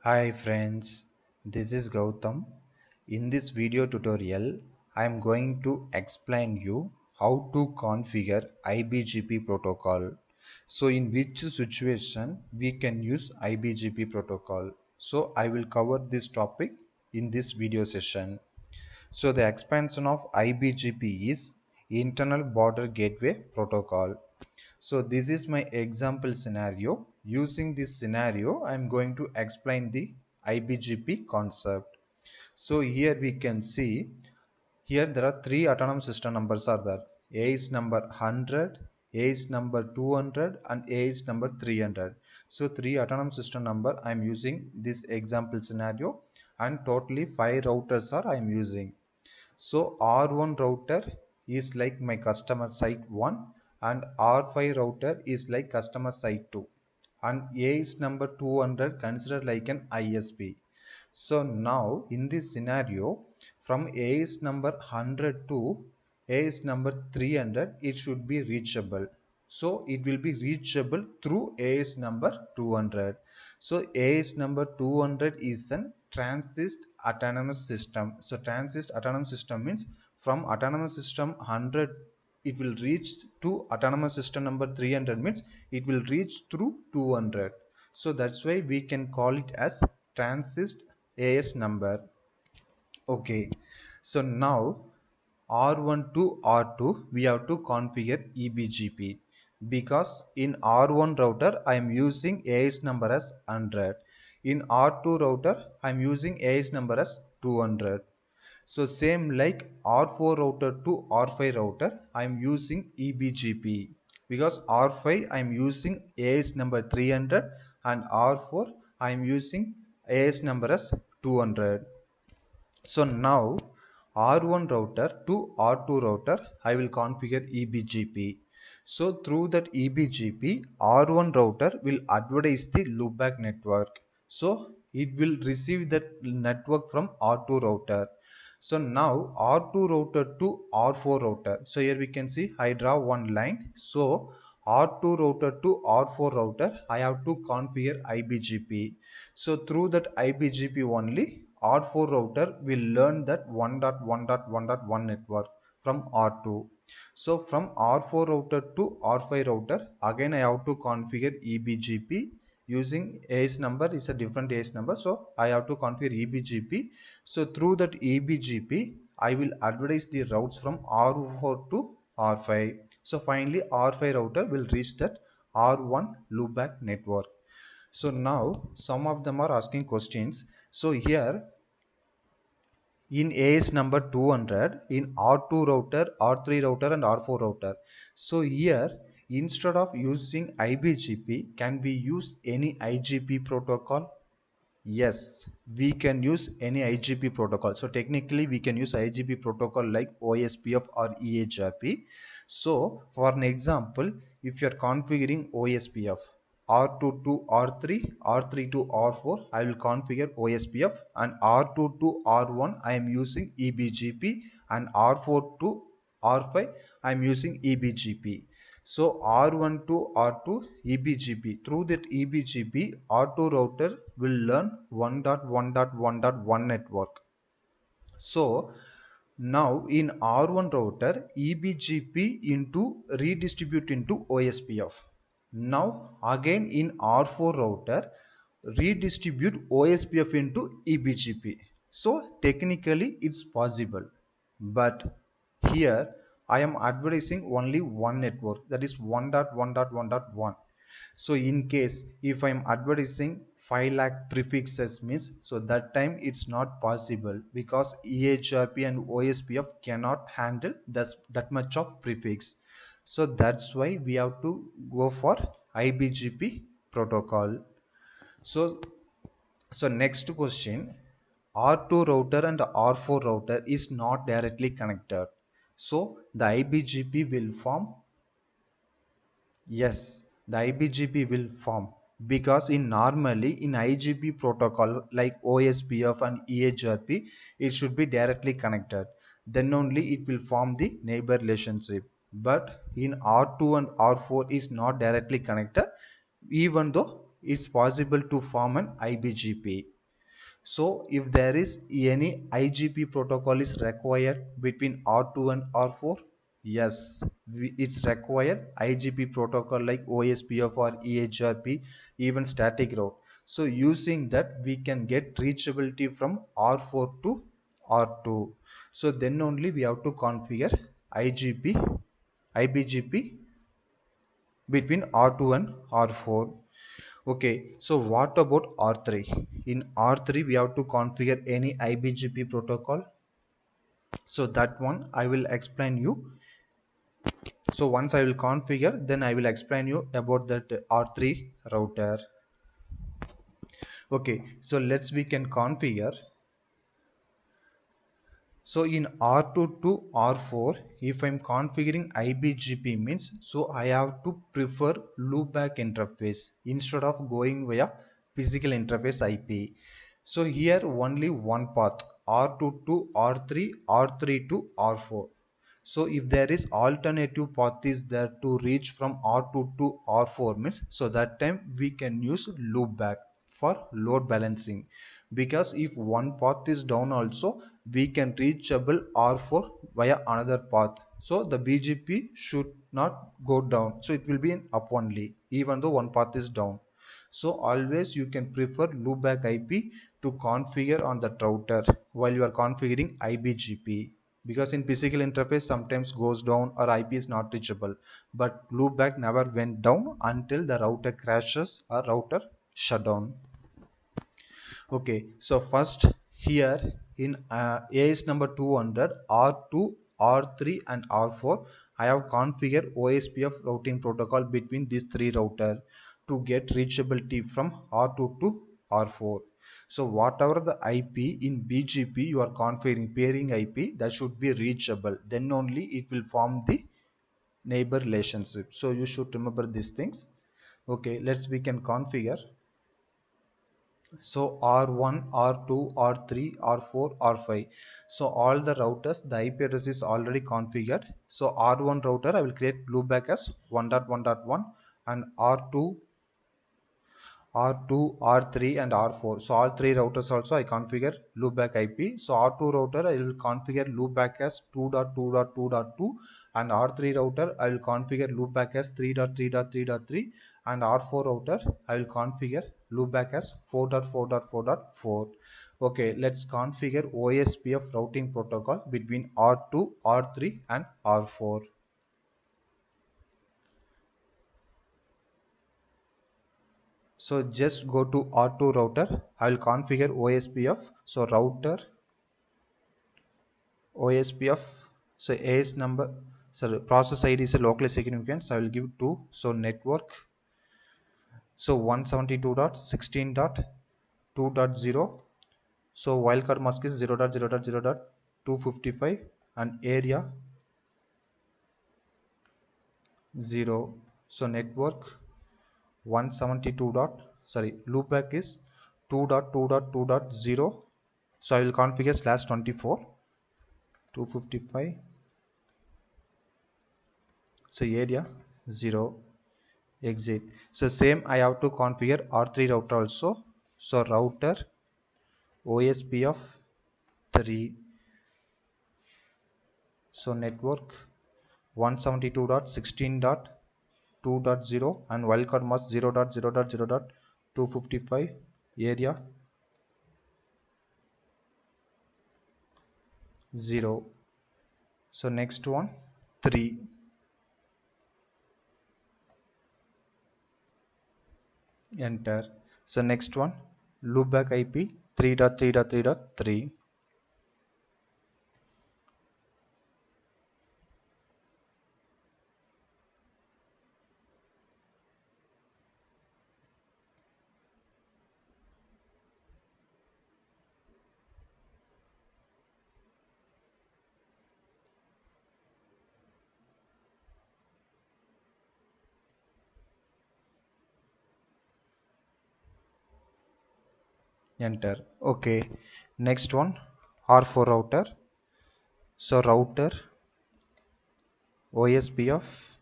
Hi friends, this is Gautam. In this video tutorial, I am going to explain you how to configure IBGP protocol. So in which situation we can use IBGP protocol. So I will cover this topic in this video session. So the expansion of IBGP is Internal Border Gateway Protocol. So this is my example scenario. Using this scenario, I am going to explain the IBGP concept. So here we can see, here there are three autonomous system numbers are there. A is number 100, A is number 200 and A is number 300. So three autonomous system number I am using this example scenario, and totally 5 routers are I am using. So R1 router is like my customer site 1 and R5 router is like customer site 2, and A is number 200 considered like an ISP. So now in this scenario, from A is number 100 to A is number 300, it should be reachable. So it will be reachable through A is number 200. So A is number 200 is an transist autonomous system. So transist autonomous system means from autonomous system 100 it will reach to autonomous system number 300, means it will reach through 200. So that's why we can call it as transist AS number. Okay, so now R1 to R2 we have to configure EBGP, because in R1 router I am using AS number as 100, in R2 router I am using AS number as 200. So same like R4 router to R5 router I am using EBGP, because R5 I am using AS number 300 and R4 I am using AS number as 200. So now R1 router to R2 router I will configure EBGP. So through that EBGP, R1 router will advertise the loopback network. So it will receive that network from R2 router. So now R2 router to R4 router. So here we can see I draw one line. So R2 router to R4 router I have to configure IBGP. So through that IBGP only, R4 router will learn that 1.1.1.1 network from R2. So from R4 router to R5 router, again I have to configure EBGP using AS number is a different AS number. So I have to configure EBGP. So through that EBGP, I will advertise the routes from R4 to R5. So finally R5 router will reach that R1 loopback network. So now some of them are asking questions. So here in AS number 200, in R2 router, R3 router and R4 router. So here instead of using IBGP, can we use any IGP protocol? Yes, we can use any IGP protocol. So technically we can use IGP protocol like OSPF or EHRP. So for an example, if you are configuring OSPF R2 to R3, R3 to R4, I will configure OSPF, and R2 to R1 I am using EBGP, and R4 to R5 I am using EBGP. So R1 to R2 EBGP. Through that EBGP, R2 router will learn 1.1.1.1 network. So now in R1 router, EBGP into redistribute into OSPF. Now again in R4 router, redistribute OSPF into EBGP. So technically it's possible, but here I am advertising only one network, that is 1.1.1.1. So in case if I am advertising 5 lakh prefixes means, so that time it's not possible, because EHRP and OSPF cannot handle that much of prefix. So that's why we have to go for IBGP protocol. So next question, R2 router and R4 router is not directly connected. So the IBGP will form. Yes, the IBGP will form, because in normally in IGP protocol like OSPF and EHRP, it should be directly connected. Then only it will form the neighbor relationship. But in R2 and R4 is not directly connected, even though it's possible to form an IBGP. So if there is any IGP protocol is required between R2 and R4, yes, it's required IGP protocol like OSPF or EHRP, even static route. So using that we can get reachability from R4 to R2. So then only we have to configure IGP, IBGP between R2 and R4. Okay, so what about R3? In R3 we have to configure any IBGP protocol. So that one I will explain you. So once I will configure, then I will explain you about that R3 router. Okay, so we can configure. So in R2 to R4, if I'm configuring IBGP means, so I have to prefer loopback interface instead of going via physical interface IP. So here only one path, R2 to R3, R3 to R4. So if there is alternative path is there to reach from R2 to R4 means, so that time we can use loopback for load balancing, because if one path is down also we can reachable R4 via another path. So the BGP should not go down, so it will be an up only even though one path is down. So always you can prefer loopback IP to configure on the router while you are configuring IBGP, because in physical interface sometimes goes down or IP is not reachable, but loopback never went down until the router crashes or router shut down. Okay, so first here in AS number 200, R2, R3 and R4, I have configured OSPF routing protocol between these three routers to get reachability from R2 to R4. So whatever the IP in BGP you are configuring peering IP, that should be reachable, then only it will form the neighbor relationship. So you should remember these things. Okay, we can configure. So R1, R2, R3, R4, R5. So all the routers, the IP address is already configured. So R1 router, I will create loopback as 1.1.1, and R2, R3 and R4. So all three routers also I configure loopback IP. So R2 router I will configure loopback as 2.2.2.2, and R3 router I will configure loopback as 3.3.3.3, and R4 router I will configure loopback as 4.4.4.4. Okay, let's configure OSPF routing protocol between R2, R3 and R4. So just go to R2 router. I will configure OSPF. So router OSPF. So AS number. So process ID is a locally significant. So I will give 2. So network. So 172.16.2.0. So wildcard mask is 0.0.0.255, and area 0. So network 172 dot, sorry, loopback is 2.2.2.0. So I will configure /24 255. So area 0, exit. So same I have to configure R3 router also. So router OSPF 3. So network 172.16.2.0 and wildcard mask 0.0.0.255, area 0. So next one 3. Enter. So next one loopback IP 3.3.3.3. Enter. Okay, next one R4 router. So router OSPF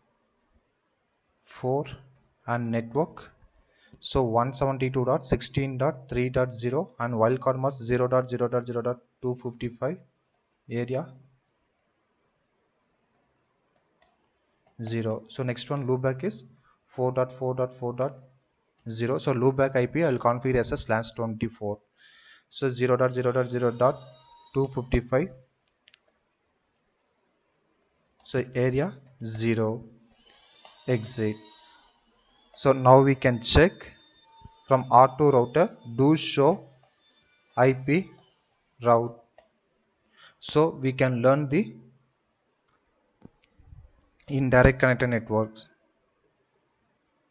4 and network So 172.16.3.0 and wildcard mask 0.0.0.255 area 0. So next one loopback is 4.4.4.0. So loopback IP I will configure as a /24. So 0.0.0.255. So area 0 exit. So now we can check from R2 router do show IP route. So we can learn the indirect connector networks.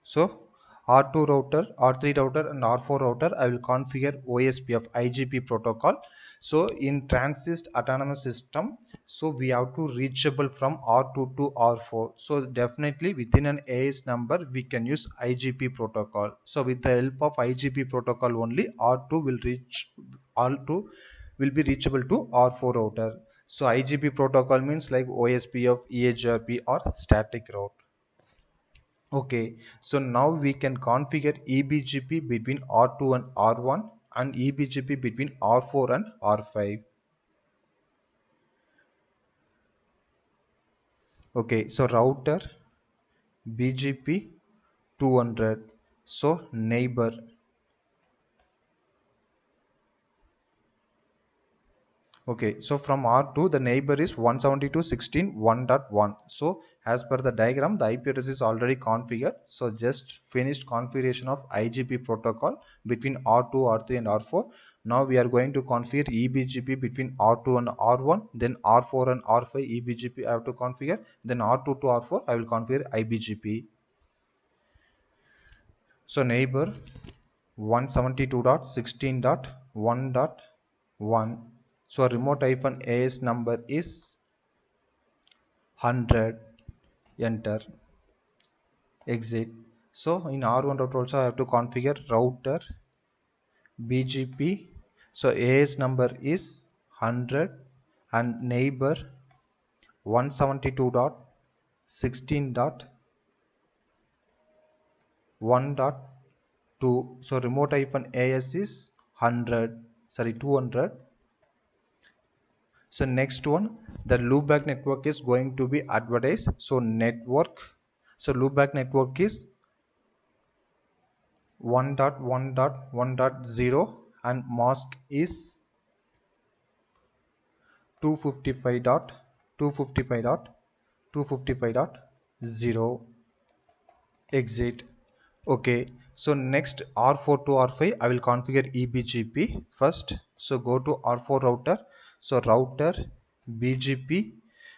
So R2 router, R3 router and R4 router I will configure OSPF IGP protocol. So in transist autonomous system, so we have to reachable from R2 to R4. So definitely within an AS number we can use IGP protocol. So with the help of IGP protocol only R2 will reach, R2 will be reachable to R4 router. So IGP protocol means like OSPF, EHRP or static route. Okay, so now we can configure eBGP between R2 and R1 and eBGP between R4 and R5. Okay, so router BGP 200. So neighbor. Okay, so from R2 the neighbor is 172.16.1.1. So as per the diagram the IP address is already configured. So just finished configuration of IGP protocol between R2, R3 and R4. Now we are going to configure eBGP between R2 and R1, then R4 and R5 eBGP I have to configure, then R2 to R4 I will configure IBGP. So neighbor 172.16.1.1. So remote -AS number is 100. Enter. Exit. So in R1 router also I have to configure router BGP. So AS number is 100 and neighbor 172.16.1.2. So remote -AS is 100, sorry 200. So next one, the loopback network is going to be advertised. So network, so loopback network is 1.1.1.0 and mask is 255.255.255.0. Exit. Okay, so next R4 to R5 I will configure eBGP first. So go to R4 router. So router BGP.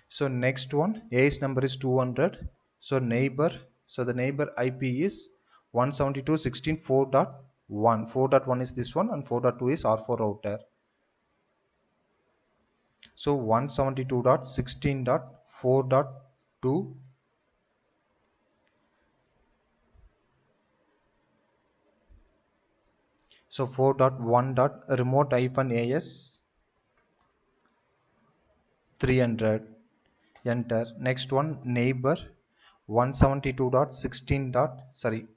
So next one AS number is 200. So neighbor, so the neighbor IP is 172.16.4.1. 4.1 is this one and 4.2 is R4 router. So 172.16.4.2. So 4.1 remote -AS 300. Enter. Next one neighbor 172.16. Sorry.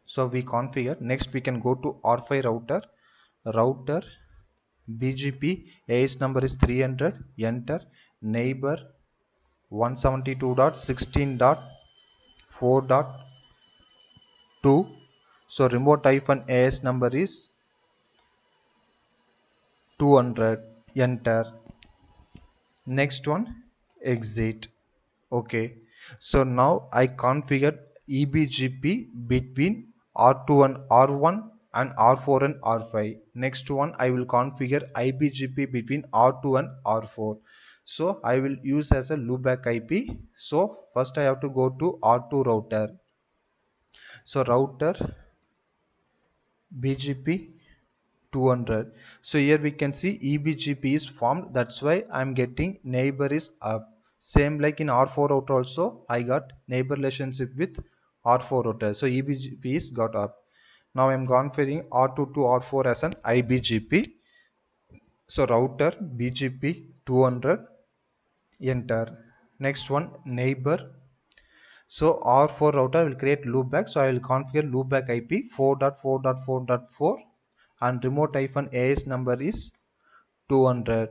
So we configure. Next we can go to R5 router. Router BGP AS number is 300. Enter. Neighbor 172.16.4.2. So remote -AS number is 200. Enter. Next one exit. Okay, so now I configured eBGP between R2 and R1 and R4 and R5. Next one I will configure IBGP between R2 and R4. So I will use as a loopback IP. So first I have to go to R2 router. So router BGP 200. So here we can see eBGP is formed. That's why I'm getting neighbor is up. Same like in R4 router also I got neighbor relationship with R4 router. So eBGP is got up. Now I'm configuring R2 to R4 as an IBGP. So router BGP 200. Enter. Next one neighbor So R4 router will create loopback. So I will configure loopback IP 4.4.4.4 and remote-AS number is 200.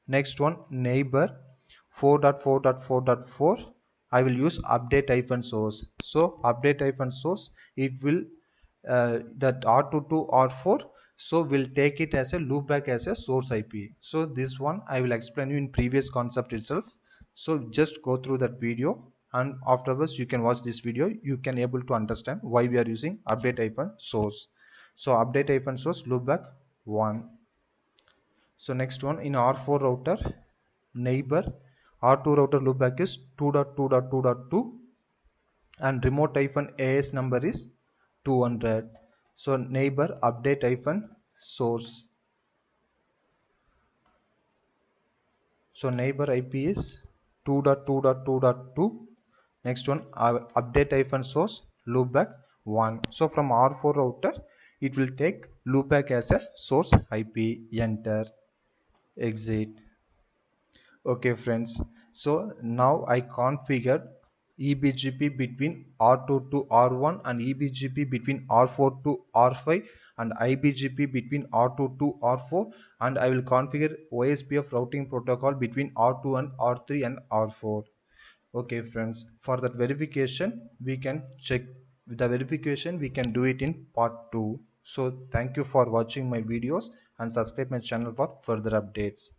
Next one, neighbor 4.4.4.4. I will use update-source. So update-source, it will that R2 to R4, so we'll take it as a loopback as a source IP. So this one I will explain you in previous concept itself. So just go through that video, and afterwards you can watch this video. You can able to understand why we are using update-source. So update-source loopback 1. So next one, in R4 router neighbor R2 router loopback is 2.2.2.2 and remote-AS number is 200. So neighbor update-source. So neighbor IP is 2.2.2.2. Next one, update-source loopback 1. So from R4 router it will take loopback as a source IP. Enter, exit. Okay friends, so now I configured eBGP between R2 to R1 and eBGP between R4 to R5 and IBGP between R2 to R4, and I will configure OSPF routing protocol between R2 and R3 and R4. Okay friends, for that verification we can check the verification, we can do it in part 2. So thank you for watching my videos and subscribe my channel for further updates.